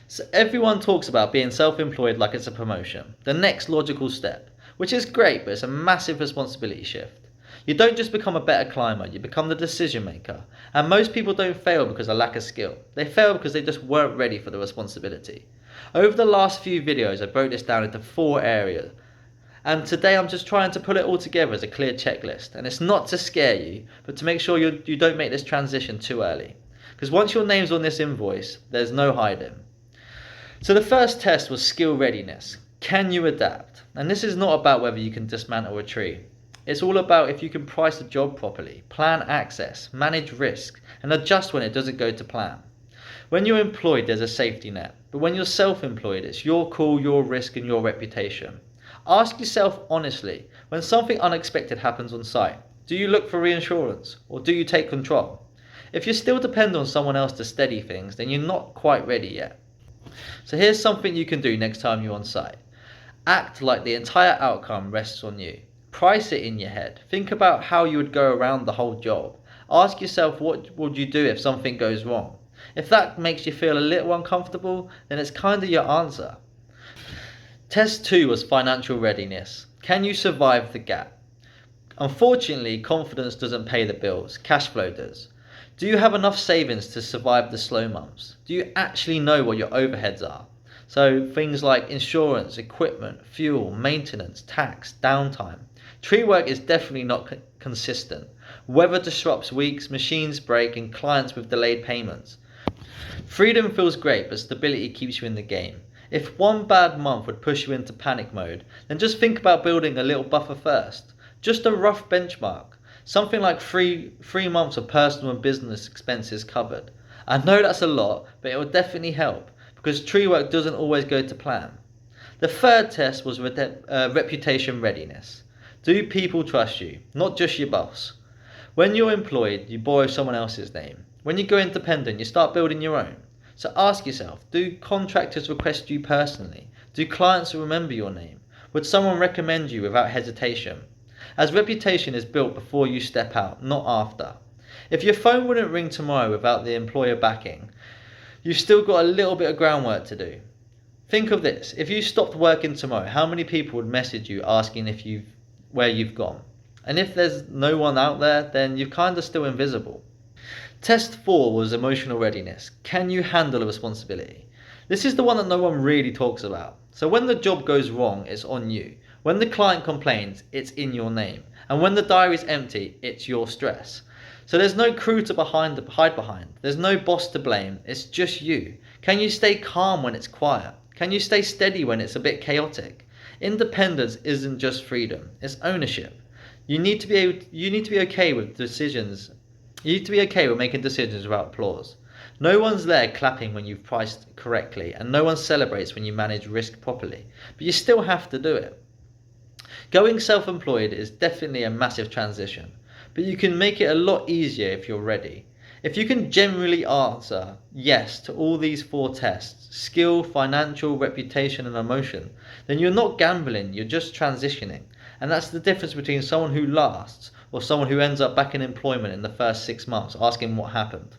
So everyone talks about being self-employed like it's a promotion, the next logical step, which is great, but it's a massive responsibility shift. You don't just become a better climber, you become the decision maker. And most people don't fail because of lack of skill. They fail because they just weren't ready for the responsibility. Over the last few videos, I broke this down into 4 areas. And today I'm just trying to put it all together as a clear checklist. And it's not to scare you, but to make sure you don't make this transition too early. Because once your name's on this invoice, there's no hiding. So the first test was skill readiness. Can you adapt? And this is not about whether you can dismantle a tree. It's all about if you can price the job properly, plan access, manage risk, and adjust when it doesn't go to plan. When you're employed, there's a safety net. But when you're self-employed, it's your call, your risk, and your reputation. Ask yourself honestly, when something unexpected happens on site, do you look for reinsurance or do you take control? If you still depend on someone else to steady things, then you're not quite ready yet. So here's something you can do next time you're on site. Act like the entire outcome rests on you. Price it in your head. Think about how you would go around the whole job. Ask yourself, what would you do if something goes wrong? If that makes you feel a little uncomfortable, then it's kind of your answer. Test 2 was financial readiness. Can you survive the gap? Unfortunately, confidence doesn't pay the bills. Cash flow does. Do you have enough savings to survive the slow months? Do you actually know what your overheads are? So things like insurance, equipment, fuel, maintenance, tax, downtime. Tree work is definitely not consistent. Weather disrupts weeks, machines break, and clients with delayed payments. Freedom feels great, but stability keeps you in the game. If one bad month would push you into panic mode, then just think about building a little buffer first. Just a rough benchmark. Something like three months of personal and business expenses covered. I know that's a lot, but it will definitely help, because tree work doesn't always go to plan. The third test was reputation readiness. Do people trust you, not just your boss? When you're employed, you borrow someone else's name. When you go independent, you start building your own. So ask yourself, do contractors request you personally? Do clients remember your name? Would someone recommend you without hesitation? As reputation is built before you step out, not after. If your phone wouldn't ring tomorrow without the employer backing, you've still got a little bit of groundwork to do. Think of this, if you stopped working tomorrow, how many people would message you asking where you've gone? And if there's no one out there, then you're kind of still invisible. Test 4 was emotional readiness. Can you handle a responsibility? This is the one that no one really talks about. So when the job goes wrong, it's on you. When the client complains, it's in your name. And when the diary's empty, it's your stress. So there's no crew to hide behind. There's no boss to blame. It's just you. Can you stay calm when it's quiet? Can you stay steady when it's a bit chaotic? Independence isn't just freedom. It's ownership. You need to be okay with decisions. You need to be okay with making decisions without applause. No one's there clapping when you've priced correctly, and no one celebrates when you manage risk properly. But you still have to do it. Going self-employed is definitely a massive transition, but you can make it a lot easier if you're ready. If you can generally answer yes to all these 4 tests, skill, financial, reputation, and emotion, then you're not gambling, you're just transitioning. And that's the difference between someone who lasts or someone who ends up back in employment in the first 6 months asking what happened.